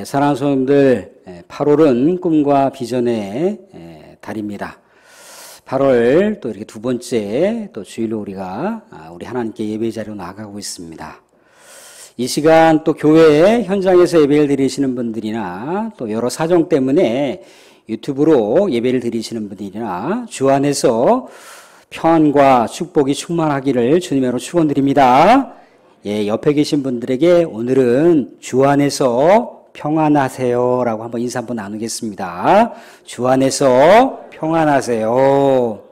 사랑하는 성도님들, 8월은 꿈과 비전의 달입니다. 8월 또 이렇게 두 번째 또 주일로 우리 하나님께 예배 자리로 나아가고 있습니다. 이 시간 또 교회 현장에서 예배를 드리시는 분들이나 또 여러 사정 때문에 유튜브로 예배를 드리시는 분들이나 주 안에서 평안과 축복이 충만하기를 주님으로 축원드립니다. 옆에 계신 분들에게 오늘은 주 안에서 평안하세요 라고 한번 인사 한번 나누겠습니다. 주 안에서 평안하세요.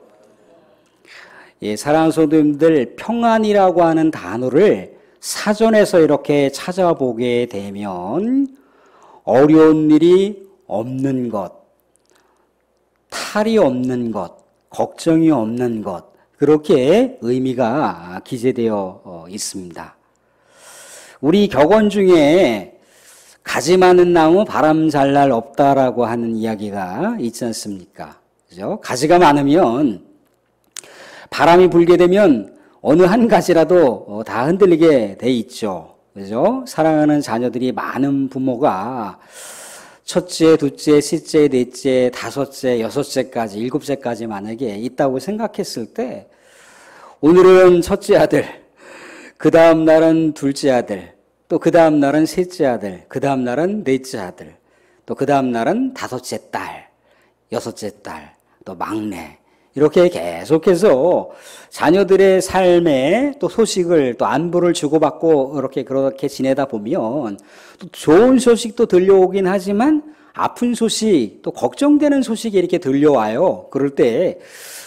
사랑하는 성도님들, 평안이라고 하는 단어를 사전에서 이렇게 찾아보게 되면 어려운 일이 없는 것, 탈이 없는 것, 걱정이 없는 것, 그렇게 의미가 기재되어 있습니다. 우리 격언 중에 가지 많은 나무 바람 잘 날 없다라고 하는 이야기가 있지 않습니까? 그죠? 가지가 많으면 바람이 불게 되면 어느 한 가지라도 다 흔들리게 돼 있죠. 그죠? 사랑하는 자녀들이 많은 부모가 첫째, 둘째, 셋째, 넷째, 다섯째, 여섯째까지, 일곱째까지 만약에 있다고 생각했을 때 오늘은 첫째 아들, 그 다음 날은 둘째 아들, 또 그 다음 날은 셋째 아들, 그 다음 날은 넷째 아들, 또 그 다음 날은 다섯째 딸, 여섯째 딸, 또 막내. 이렇게 계속해서 자녀들의 삶에 또 소식을 또 안부를 주고받고 그렇게 지내다 보면 또 좋은 소식도 들려오긴 하지만 아픈 소식, 또 걱정되는 소식이 이렇게 들려와요. 그럴 때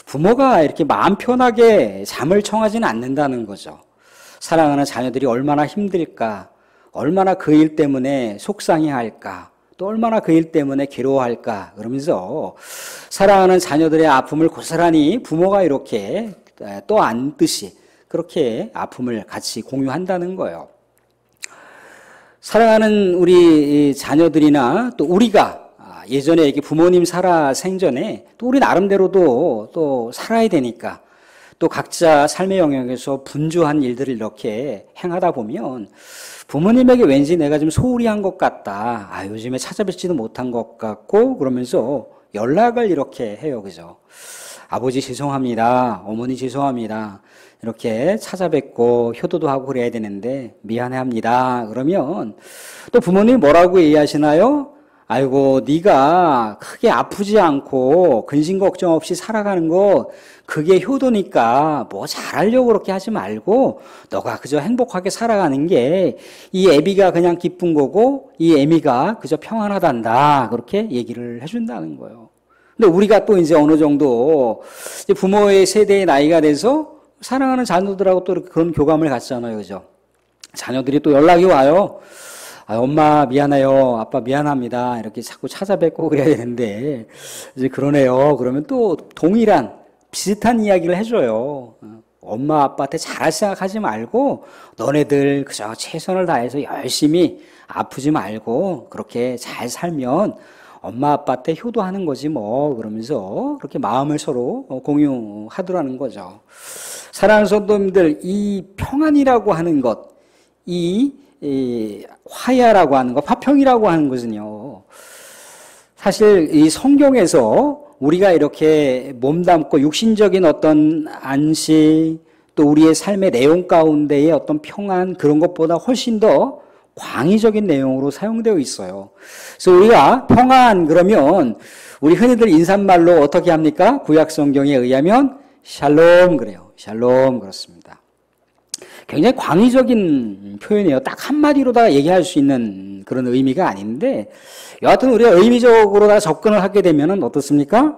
부모가 이렇게 마음 편하게 잠을 청하지는 않는다는 거죠. 사랑하는 자녀들이 얼마나 힘들까, 얼마나 그 일 때문에 속상해할까, 또 얼마나 그 일 때문에 괴로워할까 그러면서 사랑하는 자녀들의 아픔을 고스란히 부모가 이렇게 또 안듯이 그렇게 아픔을 같이 공유한다는 거예요. 사랑하는 우리 자녀들이나 또 우리가 예전에 이렇게 부모님 살아 생전에 또 우리 나름대로도 또 살아야 되니까 또 각자 삶의 영역에서 분주한 일들을 이렇게 행하다 보면 부모님에게 왠지 내가 좀 소홀히 한 것 같다. 요즘에 찾아뵙지도 못한 것 같고 그러면서 연락을 이렇게 해요. 그죠? 아버지 죄송합니다. 어머니 죄송합니다. 이렇게 찾아뵙고 효도도 하고 그래야 되는데 미안해합니다. 그러면 또 부모님이 뭐라고 얘기하시나요? 아이고 네가 크게 아프지 않고 근심 걱정 없이 살아가는 거 그게 효도니까 뭐 잘하려고 그렇게 하지 말고 너가 그저 행복하게 살아가는 게 이 애비가 그냥 기쁜 거고 이 애미가 그저 평안하단다 그렇게 얘기를 해준다는 거예요. 근데 우리가 또 이제 어느 정도 이제 부모의 세대의 나이가 돼서 사랑하는 자녀들하고 또 그런 교감을 갖잖아요. 그죠? 자녀들이 또 연락이 와요. 엄마 미안해요. 아빠 미안합니다. 이렇게 자꾸 찾아뵙고 그래야 되는데 이제 그러네요. 그러면 또 동일한 비슷한 이야기를 해줘요. 엄마 아빠한테 잘할 생각하지 말고 너네들 그저 최선을 다해서 열심히 아프지 말고 그렇게 잘 살면 엄마 아빠한테 효도하는 거지 뭐 그러면서 그렇게 마음을 서로 공유하더라는 거죠. 사랑하는 성도님들, 이 평안이라고 하는 것, 이 화야라고 하는 것, 화평이라고 하는 것은요, 사실 이 성경에서 우리가 이렇게 몸담고 육신적인 어떤 안식, 또 우리의 삶의 내용 가운데의 어떤 평안, 그런 것보다 훨씬 더 광의적인 내용으로 사용되어 있어요. 그래서 우리가 평안 그러면 우리 흔히들 인사말로 어떻게 합니까? 구약 성경에 의하면 샬롬 그래요. 샬롬 그렇습니다. 굉장히 광의적인 표현이에요. 딱 한마디로 다 얘기할 수 있는 그런 의미가 아닌데 여하튼 우리가 의미적으로 다 접근을 하게 되면 어떻습니까?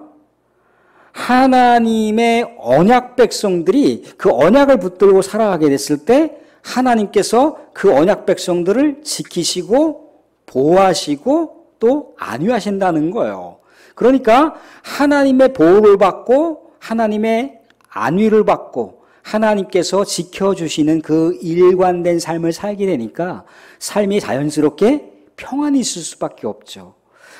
하나님의 언약 백성들이 그 언약을 붙들고 살아가게 됐을 때 하나님께서 그 언약 백성들을 지키시고 보호하시고 또 안위하신다는 거예요. 그러니까 하나님의 보호를 받고 하나님의 안위를 받고 하나님께서 지켜주시는 그 일관된 삶을 살게 되니까 삶이 자연스럽게 평안이 있을 수밖에 없죠.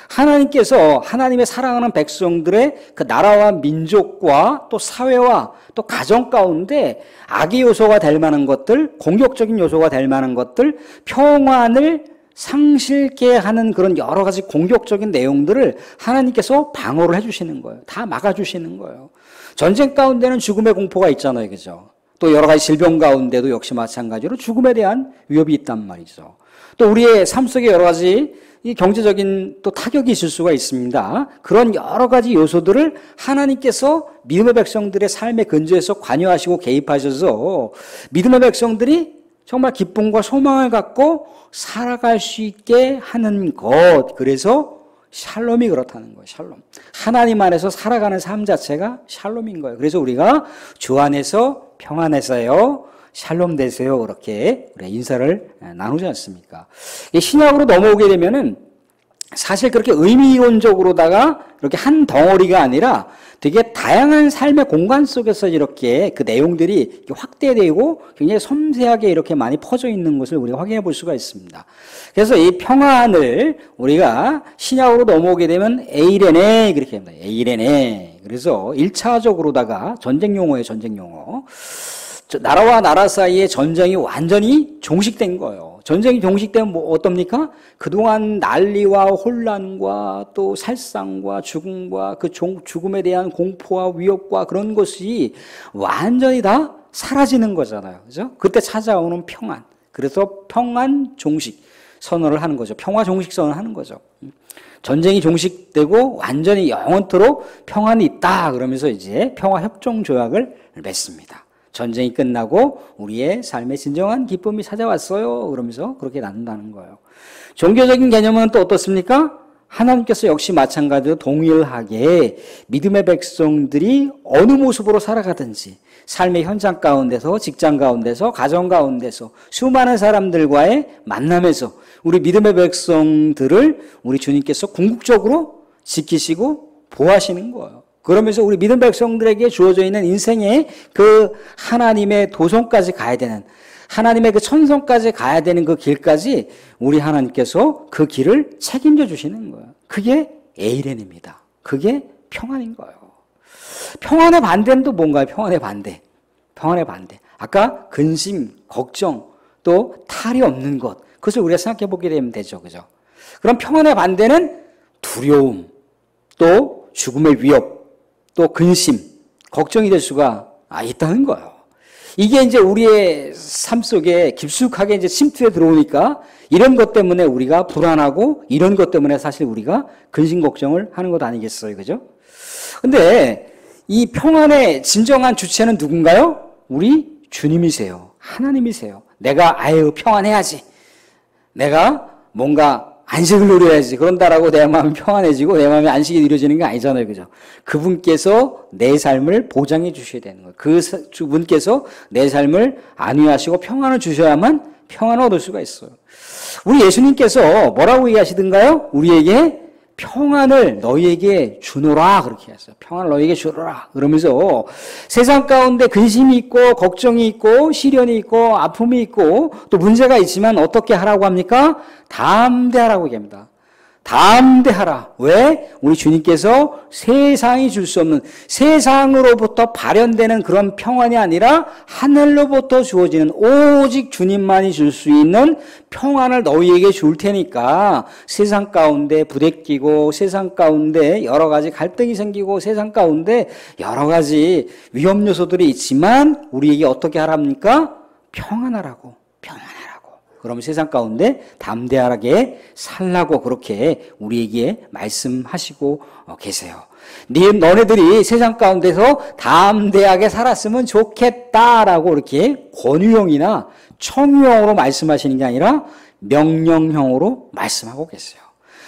하나님께서 하나님의 사랑하는 백성들의 그 나라와 민족과 또 사회와 또 가정 가운데 악의 요소가 될 만한 것들, 공격적인 요소가 될 만한 것들, 평안을 상실케 하는 그런 여러 가지 공격적인 내용들을 하나님께서 방어를 해주시는 거예요. 다 막아주시는 거예요. 전쟁 가운데는 죽음의 공포가 있잖아요. 그죠? 또 여러 가지 질병 가운데도 역시 마찬가지로 죽음에 대한 위협이 있단 말이죠. 또 우리의 삶 속에 여러 가지 이 경제적인 또 타격이 있을 수가 있습니다. 그런 여러 가지 요소들을 하나님께서 믿음의 백성들의 삶의 근저에서 관여하시고 개입하셔서 믿음의 백성들이 정말 기쁨과 소망을 갖고 살아갈 수 있게 하는 것. 그래서 샬롬이 그렇다는 거예요. 샬롬. 하나님 안에서 살아가는 삶 자체가 샬롬인 거예요. 그래서 우리가 주 안에서 평안해서요. 샬롬 되세요. 그렇게 우리 인사를 나누지 않습니까? 신약으로 넘어오게 되면은 사실 그렇게 의미론적으로다가 이렇게 한 덩어리가 아니라 되게 다양한 삶의 공간 속에서 이렇게 그 내용들이 이렇게 확대되고 굉장히 섬세하게 이렇게 많이 퍼져 있는 것을 우리가 확인해 볼 수가 있습니다. 그래서 이 평안을 우리가 신약으로 넘어오게 되면 에이레네 그렇게 합니다. 에이레네. 그래서 1차적으로다가 전쟁 용어예요. 전쟁 용어. 나라와 나라 사이에 전쟁이 완전히 종식된 거예요. 전쟁이 종식되면 뭐 어떻습니까? 그동안 난리와 혼란과 또 살상과 죽음과 그 죽음에 대한 공포와 위협과 그런 것이 완전히 다 사라지는 거잖아요. 그죠? 그때 찾아오는 평안. 그래서 평안 종식 선언을 하는 거죠. 평화 종식 선언을 하는 거죠. 전쟁이 종식되고 완전히 영원토록 평안이 있다. 그러면서 이제 평화 협정 조약을 맺습니다. 전쟁이 끝나고 우리의 삶에 진정한 기쁨이 찾아왔어요. 그러면서 그렇게 나눈다는 거예요. 종교적인 개념은 또 어떻습니까? 하나님께서 역시 마찬가지로 동일하게 믿음의 백성들이 어느 모습으로 살아가든지 삶의 현장 가운데서, 직장 가운데서, 가정 가운데서 수많은 사람들과의 만남에서 우리 믿음의 백성들을 우리 주님께서 궁극적으로 지키시고 보호하시는 거예요. 그러면서 우리 믿음 백성들에게 주어져 있는 인생의 그 하나님의 도성까지 가야 되는, 하나님의 그 천성까지 가야 되는 그 길까지 우리 하나님께서 그 길을 책임져 주시는 거예요. 그게 에이렌입니다. 그게 평안인 거예요. 평안의 반대는 또 뭔가요? 평안의 반대. 평안의 반대. 아까 근심, 걱정, 또 탈이 없는 것. 그것을 우리가 생각해 보게 되면 되죠. 그죠? 그럼 평안의 반대는 두려움, 또 죽음의 위협, 또 근심, 걱정이 될 수가 있다는 거예요. 이게 이제 우리의 삶 속에 깊숙하게 이제 침투해 들어오니까 이런 것 때문에 우리가 불안하고 이런 것 때문에 사실 우리가 근심 걱정을 하는 것 아니겠어요. 그죠? 근데 이 평안의 진정한 주체는 누군가요? 우리 주님이세요. 하나님이세요. 내가 아유 평안해야지. 내가 뭔가 안식을 누려야지. 그런다라고 내 마음이 평안해지고 내 마음에 안식이 누려지는 게 아니잖아요. 그죠? 그분께서 내 삶을 보장해 주셔야 되는 거예요. 그분께서 내 삶을 안위하시고 평안을 주셔야만 평안을 얻을 수가 있어요. 우리 예수님께서 뭐라고 얘기하시던가요? 우리에게 평안을 너희에게 주노라 그렇게 했어요. 평안을 너희에게 주노라 그러면서 세상 가운데 근심이 있고 걱정이 있고 시련이 있고 아픔이 있고 또 문제가 있지만 어떻게 하라고 합니까? 담대하라고 얘기합니다. 담대하라. 왜? 우리 주님께서 세상이 줄 수 없는 세상으로부터 발현되는 그런 평안이 아니라 하늘로부터 주어지는 오직 주님만이 줄 수 있는 평안을 너희에게 줄 테니까 세상 가운데 부대끼고 세상 가운데 여러 가지 갈등이 생기고 세상 가운데 여러 가지 위험 요소들이 있지만 우리에게 어떻게 하랍니까? 평안하라고. 평안하라고. 그러면 세상 가운데 담대하게 살라고 그렇게 우리에게 말씀하시고 계세요. 너네들이 세상 가운데서 담대하게 살았으면 좋겠다라고 이렇게 권유형이나 청유형으로 말씀하시는 게 아니라 명령형으로 말씀하고 계세요.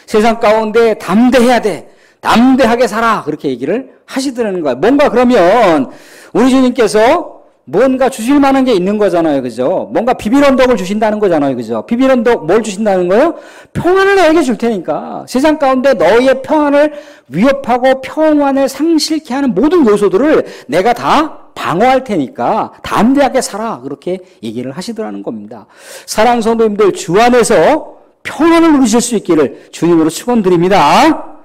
세상 가운데 담대해야 돼. 담대하게 살아. 그렇게 얘기를 하시더라는 거예요. 뭔가 그러면 우리 주님께서 뭔가 주실 만한 게 있는 거잖아요. 그죠? 뭔가 비빌 언덕을 주신다는 거잖아요. 그죠? 비빌 언덕 뭘 주신다는 거예요? 평안을 너에게 줄 테니까. 세상 가운데 너희의 평안을 위협하고 평안을 상실케 하는 모든 요소들을 내가 다 방어할 테니까 담대하게 살아. 그렇게 얘기를 하시더라는 겁니다. 사랑하는 성도님들 주 안에서 평안을 누리실 수 있기를 주님으로 축원드립니다.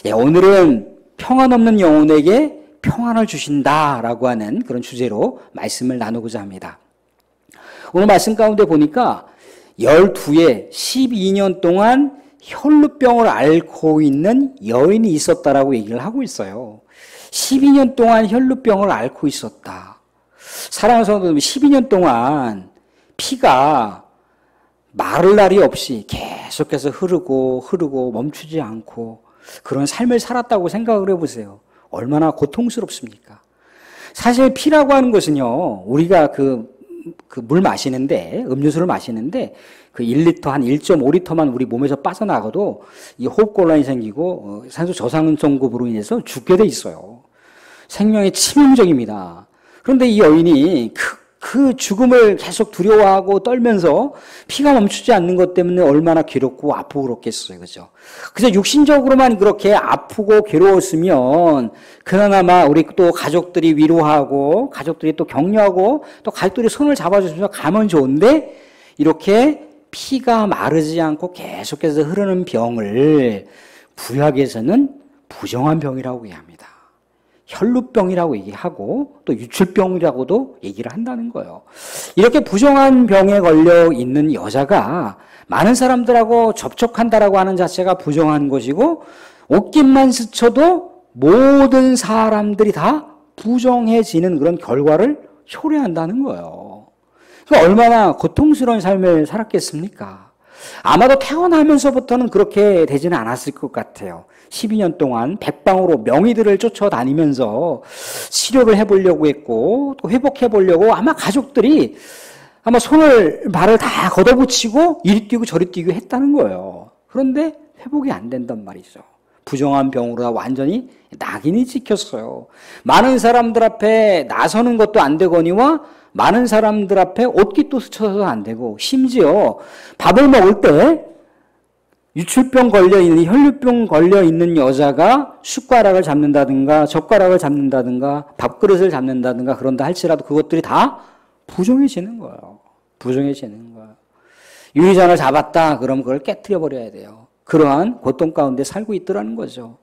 예, 오늘은 평안 없는 영혼에게 평안을 주신다라고 하는 그런 주제로 말씀을 나누고자 합니다. 오늘 말씀 가운데 보니까 12에 12년 동안 혈루병을 앓고 있는 여인이 있었다라고 얘기를 하고 있어요. 12년 동안 혈루병을 앓고 있었다. 사랑하는 성도들, 12년 동안 피가 마를 날이 없이 계속해서 흐르고 멈추지 않고 그런 삶을 살았다고 생각을 해보세요. 얼마나 고통스럽습니까? 사실 피라고 하는 것은요, 우리가 그 물 마시는데, 음료수를 마시는데, 그 1리터, 한 1.5리터만 우리 몸에서 빠져나가도 이 호흡곤란이 생기고 산소 저산성급으로 인해서 죽게 돼 있어요. 생명에 치명적입니다. 그런데 이 여인이 그 죽음을 계속 두려워하고 떨면서 피가 멈추지 않는 것 때문에 얼마나 괴롭고 아프고 그렇겠어요. 그죠? 그래서 육신적으로만 그렇게 아프고 괴로웠으면 그나마 우리 또 가족들이 위로하고 가족들이 또 격려하고 또 가족들이 손을 잡아주면서 가면 좋은데 이렇게 피가 마르지 않고 계속해서 흐르는 병을 구약에서는 부정한 병이라고 얘기합니다. 혈루병이라고 얘기하고 또 유출병이라고도 얘기를 한다는 거예요. 이렇게 부정한 병에 걸려 있는 여자가 많은 사람들하고 접촉한다라고 하는 자체가 부정한 것이고 옷깃만 스쳐도 모든 사람들이 다 부정해지는 그런 결과를 초래한다는 거예요. 그러니까 얼마나 고통스러운 삶을 살았겠습니까? 아마도 태어나면서부터는 그렇게 되지는 않았을 것 같아요. 12년 동안 백방으로 명의들을 쫓아다니면서 치료를 해보려고 했고 또 회복해보려고 아마 가족들이 아마 손을 발을 다 걷어붙이고 이리 뛰고 저리 뛰고 했다는 거예요. 그런데 회복이 안 된단 말이죠. 부정한 병으로 완전히 낙인이 찍혔어요. 많은 사람들 앞에 나서는 것도 안 되거니와 많은 사람들 앞에 옷깃도 스쳐서도 안 되고 심지어 밥을 먹을 때 유출병 걸려있는, 혈루병 걸려있는 여자가 숟가락을 잡는다든가 젓가락을 잡는다든가 밥그릇을 잡는다든가 그런다 할지라도 그것들이 다 부정해지는 거예요. 부정해지는 거예요. 유리잔을 잡았다 그러면 그걸 깨트려 버려야 돼요. 그러한 고통 가운데 살고 있더라는 거죠.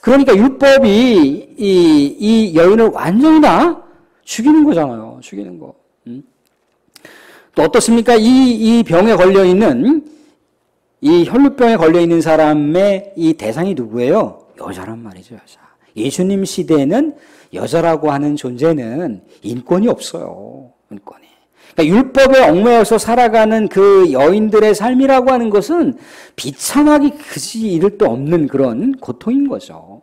그러니까 율법이 이 여인을 완전히 다 죽이는 거잖아요. 죽이는 거. 또 어떻습니까? 이 병에 걸려있는 이 혈루병에 걸려있는 사람의 이 대상이 누구예요? 여자란 말이죠, 여자. 예수님 시대에는 여자라고 하는 존재는 인권이 없어요. 인권이. 그러니까 율법에 얽매여서 살아가는 그 여인들의 삶이라고 하는 것은 비참하기 그지 이를 데 없는 그런 고통인 거죠.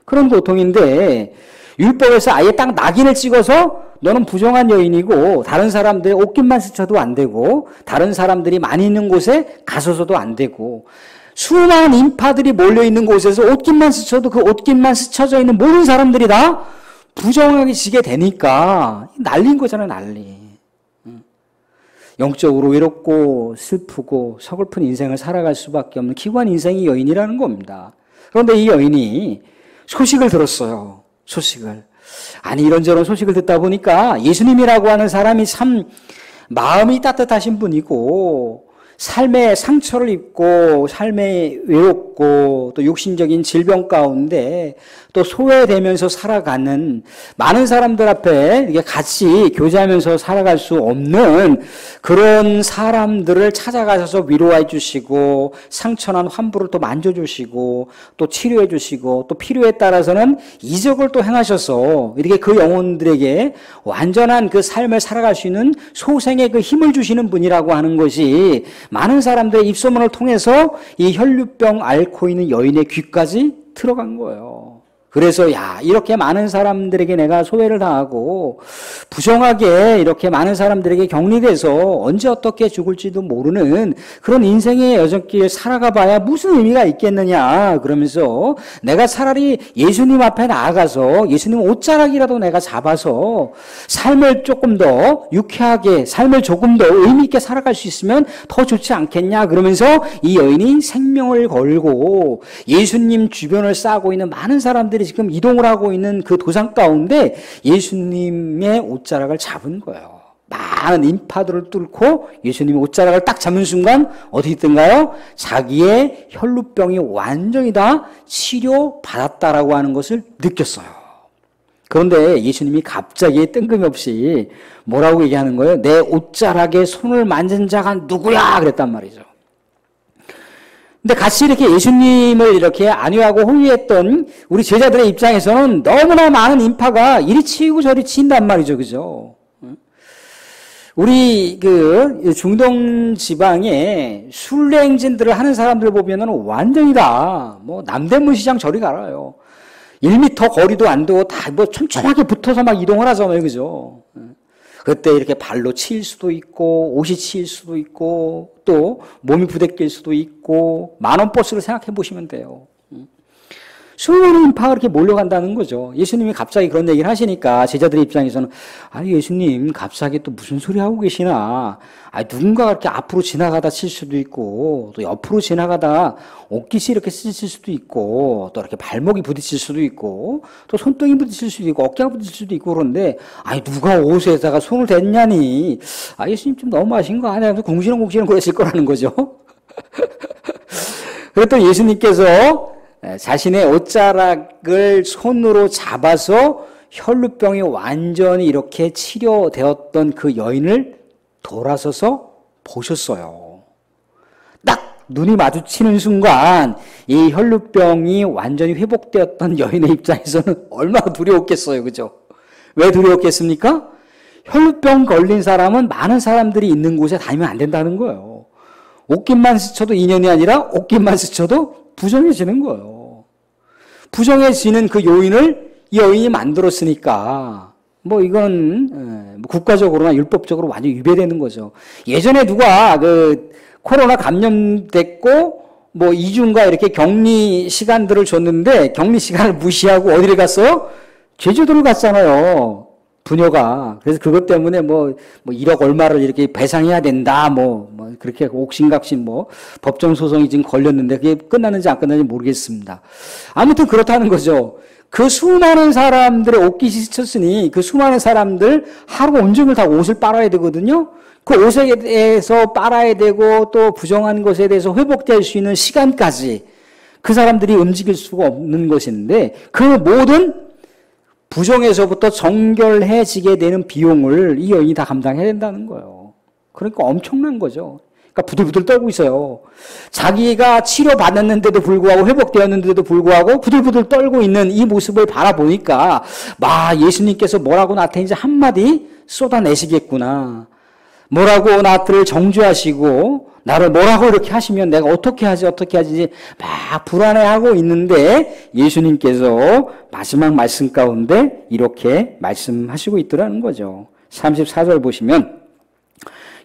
그런 고통인데 율법에서 아예 딱 낙인을 찍어서 너는 부정한 여인이고 다른 사람들의 옷깃만 스쳐도 안 되고 다른 사람들이 많이 있는 곳에 가서서도 안 되고 수많은 인파들이 몰려있는 곳에서 옷깃만 스쳐도 그 옷깃만 스쳐져 있는 모든 사람들이 다 부정하게 지게 되니까 난리인 거잖아요. 난리. 영적으로 외롭고 슬프고 서글픈 인생을 살아갈 수밖에 없는 기관 인생이 여인이라는 겁니다. 그런데 이 여인이 소식을 들었어요. 소식을. 아니 이런저런 소식을 듣다 보니까 예수님이라고 하는 사람이 참 마음이 따뜻하신 분이고 삶의 상처를 입고 삶에 외롭고 또 육신적인 질병 가운데 또 소외되면서 살아가는 많은 사람들 앞에 이게 같이 교제하면서 살아갈 수 없는 그런 사람들을 찾아가셔서 위로해 주시고 상처난 환부를 또 만져주시고 또 치료해 주시고 또 필요에 따라서는 이적을 또 행하셔서 이렇게 그 영혼들에게 완전한 그 삶을 살아갈 수 있는 소생의 그 힘을 주시는 분이라고 하는 것이 많은 사람들의 입소문을 통해서 이 혈루병 앓고 있는 여인의 귀까지 들어간 거예요. 그래서 이렇게 많은 사람들에게 내가 소외를 당하고 부정하게 이렇게 많은 사람들에게 격리돼서 언제 어떻게 죽을지도 모르는 그런 인생의 여정길 살아가 봐야 무슨 의미가 있겠느냐 그러면서 내가 차라리 예수님 앞에 나아가서 예수님 옷자락이라도 내가 잡아서 삶을 조금 더 유쾌하게 삶을 조금 더 의미 있게 살아갈 수 있으면 더 좋지 않겠냐 그러면서 이 여인이 생명을 걸고 예수님 주변을 싸고 있는 많은 사람들이 지금 이동을 하고 있는 그 도상 가운데 예수님의 옷자락을 잡은 거예요. 많은 인파들을 뚫고 예수님의 옷자락을 딱 잡는 순간 어디 있던가요? 자기의 혈루병이 완전히 다 치료받았다라고 하는 것을 느꼈어요. 그런데 예수님이 갑자기 뜬금없이 뭐라고 얘기하는 거예요? 내 옷자락에 손을 만진 자가 누구야? 그랬단 말이죠. 근데 같이 이렇게 예수님을 이렇게 안위하고 호위했던 우리 제자들의 입장에서는 너무나 많은 인파가 이리 치이고 저리 치인단 말이죠. 그죠? 우리 그 중동 지방에 순례 행진들을 하는 사람들 보면은 완전히 다 뭐 남대문 시장 저리 가라요. 1m 거리도 안 되고 다 뭐 촘촘하게 붙어서 막 이동을 하잖아요. 그죠? 그때 이렇게 발로 치일 수도 있고, 옷이 치일 수도 있고, 또 몸이 부대낄 수도 있고, 만원 버스를 생각해 보시면 돼요. 수많은 인파가 이렇게 몰려간다는 거죠. 예수님이 갑자기 그런 얘기를 하시니까 제자들의 입장에서는 아니 예수님 갑자기 또 무슨 소리 하고 계시나. 아니 누군가가 이렇게 앞으로 지나가다 칠 수도 있고 또 옆으로 지나가다 옷깃이 이렇게 찢을 수도 있고 또 이렇게 발목이 부딪힐 수도 있고 또 손등이 부딪힐 수도 있고 어깨가 부딪힐 수도 있고 그런데 아니 누가 옷에다가 손을 댔냐니. 아 예수님 좀 너무하신 거 아니야. 궁시렁궁시렁 그러실 거라는 거죠. 그랬더니 예수님께서 자신의 옷자락을 손으로 잡아서 혈루병이 완전히 이렇게 치료되었던 그 여인을 돌아서서 보셨어요. 딱 눈이 마주치는 순간 이 혈루병이 완전히 회복되었던 여인의 입장에서는 얼마나 두려웠겠어요. 그죠? 왜 두려웠겠습니까? 혈루병 걸린 사람은 많은 사람들이 있는 곳에 다니면 안 된다는 거예요. 옷깃만 스쳐도 인연이 아니라 옷깃만 스쳐도 부정해지는 거예요. 부정해지는 그 요인을 이 여인이 만들었으니까 뭐 이건 국가적으로나 율법적으로 완전히 위배되는 거죠. 예전에 누가 그 코로나 감염됐고 뭐 2주인가 이렇게 격리 시간들을 줬는데 격리 시간을 무시하고 어디를 갔어요? 제주도를 갔잖아요. 부녀가. 그래서 그것 때문에 뭐 1억 얼마를 이렇게 배상해야 된다. 뭐 그렇게 옥신각신 법정 소송이 지금 걸렸는데 그게 끝났는지 안 끝났는지 모르겠습니다. 아무튼 그렇다는 거죠. 그 수많은 사람들의 옷깃이 스쳤으니 그 수많은 사람들 하루 온종일 다 옷을 빨아야 되거든요. 그 옷에 대해서 빨아야 되고 또 부정한 것에 대해서 회복될 수 있는 시간까지 그 사람들이 움직일 수가 없는 것인데 그 모든 부정에서부터 정결해지게 되는 비용을 이 여인이 다 감당해야 된다는 거예요. 그러니까 엄청난 거죠. 그러니까 부들부들 떨고 있어요. 자기가 치료받았는데도 불구하고 회복되었는데도 불구하고 부들부들 떨고 있는 이 모습을 바라보니까 예수님께서 뭐라고 나한테 이제 한마디 쏟아내시겠구나. 뭐라고 나를 정죄하시고 나를 뭐라고 이렇게 하시면 내가 어떻게 하지 막 불안해하고 있는데 예수님께서 마지막 말씀 가운데 이렇게 말씀하시고 있더라는 거죠. 34절 보시면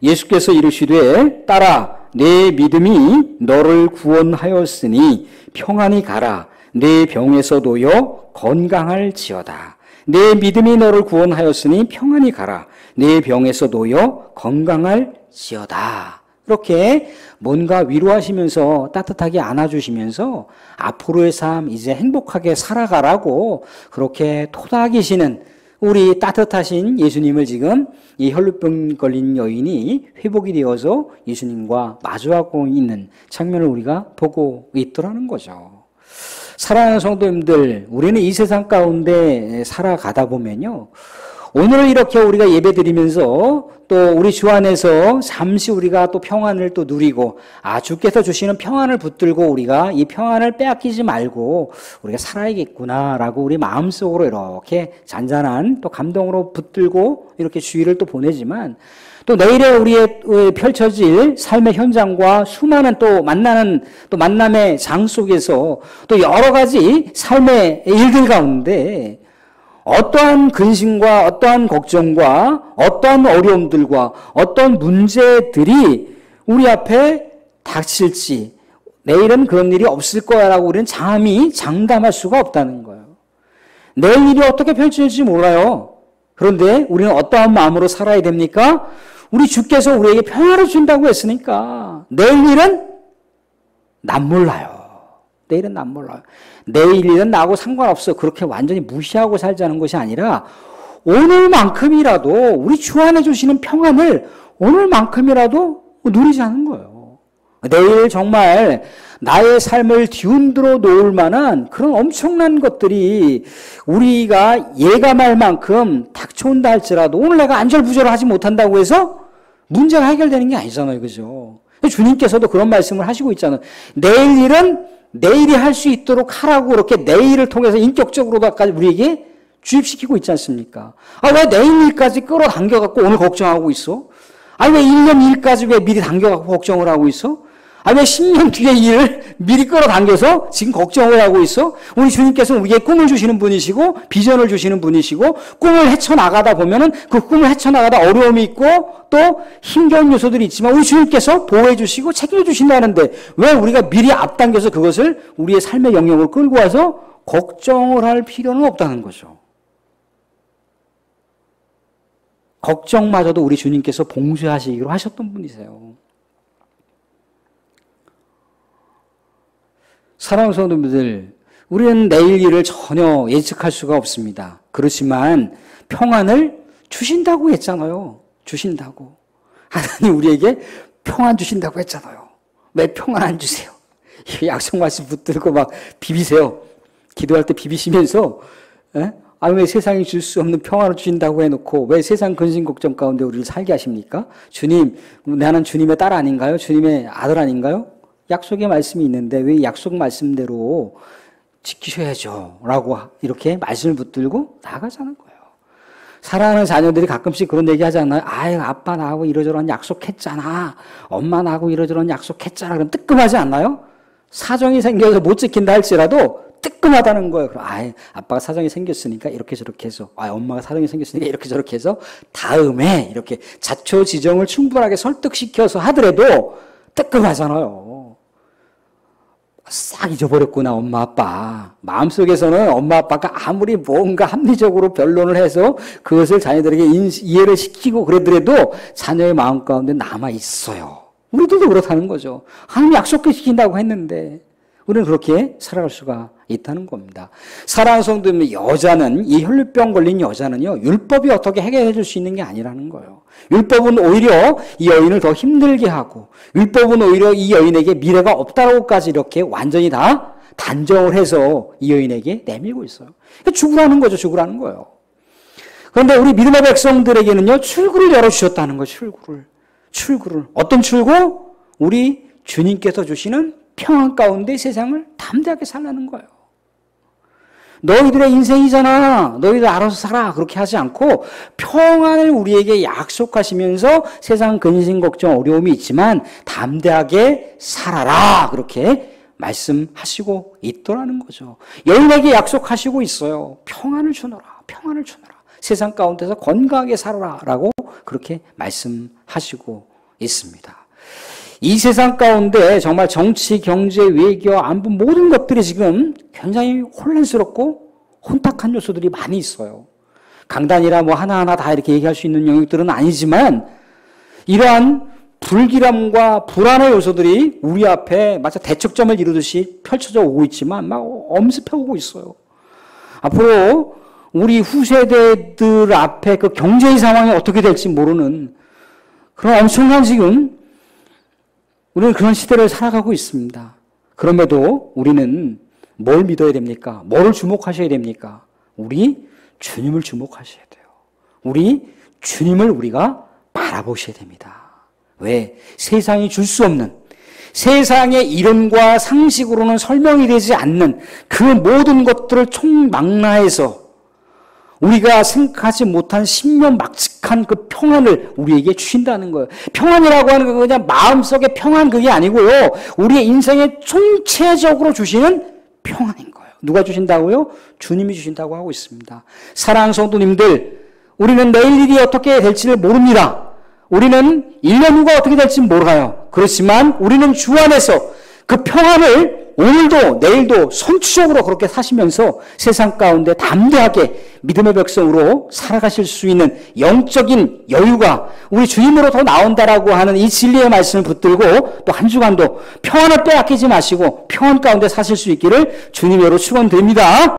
예수께서 이르시되 딸아 내 믿음이 너를 구원하였으니 평안히 가라 내 병에서 놓여 건강할지어다. 내 믿음이 너를 구원하였으니 평안히 가라 내 병에서 놓여 건강할지어다. 이렇게 뭔가 위로하시면서 따뜻하게 안아주시면서 앞으로의 삶 이제 행복하게 살아가라고 그렇게 토닥이시는 우리 따뜻하신 예수님을 지금 이 혈루병 걸린 여인이 회복이 되어서 예수님과 마주하고 있는 장면을 우리가 보고 있더라는 거죠. 사랑하는 성도님들, 우리는 이 세상 가운데 살아가다 보면요. 오늘 이렇게 우리가 예배드리면서 또 우리 주 안에서 잠시 우리가 또 평안을 또 누리고 주께서 주시는 평안을 붙들고 우리가 이 평안을 빼앗기지 말고 우리가 살아야겠구나라고 우리 마음속으로 이렇게 잔잔한 또 감동으로 붙들고 이렇게 주일을 또 보내지만 또 내일에 우리의 펼쳐질 삶의 현장과 수많은 또 만남의 장 속에서 또 여러 가지 삶의 일들 가운데 어떠한 근심과 어떠한 걱정과 어떠한 어려움들과 어떠한 문제들이 우리 앞에 닥칠지 내일은 그런 일이 없을 거야라고 우리는 감히 장담할 수가 없다는 거예요. 내일 일이 어떻게 펼쳐질지 몰라요. 그런데 우리는 어떠한 마음으로 살아야 됩니까? 우리 주께서 우리에게 평화를 준다고 했으니까 내일 일은 난 몰라요. 내일은 난 몰라요. 내일 일은 나하고 상관없어. 그렇게 완전히 무시하고 살자는 것이 아니라 오늘만큼이라도 우리 주 안에 주시는 평안을 오늘만큼이라도 누리자는 거예요. 내일 정말 나의 삶을 뒤흔들어 놓을 만한 그런 엄청난 것들이 우리가 예감할 만큼 닥쳐온다 할지라도 오늘 내가 안절부절을 하지 못한다고 해서 문제가 해결되는 게 아니잖아요. 그죠? 주님께서도 그런 말씀을 하시고 있잖아요. 내일 일은 내일이 할 수 있도록 하라고 그렇게 내일을 통해서 인격적으로까지 우리에게 주입시키고 있지 않습니까? 왜 내일 일까지 끌어당겨갖고 오늘 걱정하고 있어? 왜 1년 일까지 왜 미리 당겨갖고 걱정을 하고 있어? 왜 10년 뒤의 일을 미리 끌어당겨서 지금 걱정을 하고 있어? 우리 주님께서는 우리에게 꿈을 주시는 분이시고 비전을 주시는 분이시고 꿈을 헤쳐나가다 보면은 그 꿈을 헤쳐나가다 어려움이 있고 또 힘겨운 요소들이 있지만 우리 주님께서 보호해 주시고 책임져 주신다는데 왜 우리가 미리 앞당겨서 그것을 우리의 삶의 영역을 끌고 와서 걱정을 할 필요는 없다는 거죠. 걱정마저도 우리 주님께서 봉쇄하시기로 하셨던 분이세요. 사랑하는 성도님들, 우리는 내일 일을 전혀 예측할 수가 없습니다. 그렇지만 평안을 주신다고 했잖아요. 주신다고. 하나님 우리에게 평안 주신다고 했잖아요. 왜 평안 안 주세요? 약속 말씀 붙들고 막 비비세요. 기도할 때 비비시면서 왜 세상이 줄 수 없는 평안을 주신다고 해놓고 왜 세상 근심 걱정 가운데 우리를 살게 하십니까? 주님, 나는 주님의 딸 아닌가요? 주님의 아들 아닌가요? 약속의 말씀이 있는데 왜 약속 말씀대로 지키셔야죠 라고 이렇게 말씀을 붙들고 나가자는 거예요. 사랑하는 자녀들이 가끔씩 그런 얘기 하잖아요. 아빠 나하고 이러저런 약속했잖아. 엄마 나하고 이러저런 약속했잖아. 그럼 뜨끔하지 않나요? 사정이 생겨서 못 지킨다 할지라도 뜨끔하다는 거예요. 그럼 아빠가 사정이 생겼으니까 이렇게 저렇게 해서 엄마가 사정이 생겼으니까 이렇게 저렇게 해서 다음에 이렇게 자초지종을 충분하게 설득시켜서 하더라도 뜨끔하잖아요. 싹 잊어버렸구나 엄마 아빠. 마음속에서는 엄마 아빠가 아무리 뭔가 합리적으로 변론을 해서 그것을 자녀들에게 이해를 시키고 그러더라도 자녀의 마음 가운데 남아있어요. 우리들도 그렇다는 거죠. 하나님 약속시킨다고 했는데 우리는 그렇게 살아갈 수가 있다는 겁니다. 사랑하는 성도님, 여자는 이 혈류병 걸린 여자는요 율법이 어떻게 해결해 줄 수 있는 게 아니라는 거예요. 율법은 오히려 이 여인을 더 힘들게 하고 율법은 오히려 이 여인에게 미래가 없다고까지 이렇게 완전히 다 단정을 해서 이 여인에게 내밀고 있어요. 그러니까 죽으라는 거죠. 죽으라는 거예요. 그런데 우리 믿음의 백성들에게는요 출구를 열어주셨다는 거예요. 출구를. 어떤 출구? 우리 주님께서 주시는 평안 가운데 세상을 담대하게 살라는 거예요. 너희들의 인생이잖아. 너희들 알아서 살아. 그렇게 하지 않고 평안을 우리에게 약속하시면서 세상 근심 걱정 어려움이 있지만 담대하게 살아라. 그렇게 말씀하시고 있더라는 거죠. 여인에게 약속하시고 있어요. 평안을 주노라. 평안을 주노라. 세상 가운데서 건강하게 살아라. 라고 그렇게 말씀하시고 있습니다. 이 세상 가운데 정말 정치, 경제, 외교, 안보 모든 것들이 지금 굉장히 혼란스럽고 혼탁한 요소들이 많이 있어요. 강단이라 하나하나 다 이렇게 얘기할 수 있는 영역들은 아니지만 이러한 불길함과 불안의 요소들이 우리 앞에 마치 대척점을 이루듯이 펼쳐져 오고 있지만 막 엄습해 오고 있어요. 앞으로 우리 후세대들 앞에 그 경제의 상황이 어떻게 될지 모르는 그런 엄청난 지금 우리는 그런 시대를 살아가고 있습니다. 그럼에도 우리는 뭘 믿어야 됩니까? 뭐를 주목하셔야 됩니까? 우리 주님을 주목하셔야 돼요. 우리 주님을 우리가 바라보셔야 됩니다. 왜? 세상이 줄 수 없는 세상의 이론과 상식으로는 설명이 되지 않는 그 모든 것들을 총망라해서 우리가 생각하지 못한 신명막측한 그 평안을 우리에게 주신다는 거예요. 평안이라고 하는 건 그냥 마음속의 평안 그게 아니고요. 우리의 인생에 총체적으로 주시는 평안인 거예요. 누가 주신다고요? 주님이 주신다고 하고 있습니다. 사랑하는 성도님들, 우리는 내일 일이 어떻게 될지를 모릅니다. 우리는 1년 후가 어떻게 될지 몰라요. 그렇지만 우리는 주 안에서 그 평안을 오늘도 내일도 선취적으로 그렇게 사시면서 세상 가운데 담대하게 믿음의 백성으로 살아가실 수 있는 영적인 여유가 우리 주님으로 더 나온다라고 하는 이 진리의 말씀을 붙들고 또 한 주간도 평안을 빼앗기지 마시고 평안 가운데 사실 수 있기를 주님으로 축원드립니다.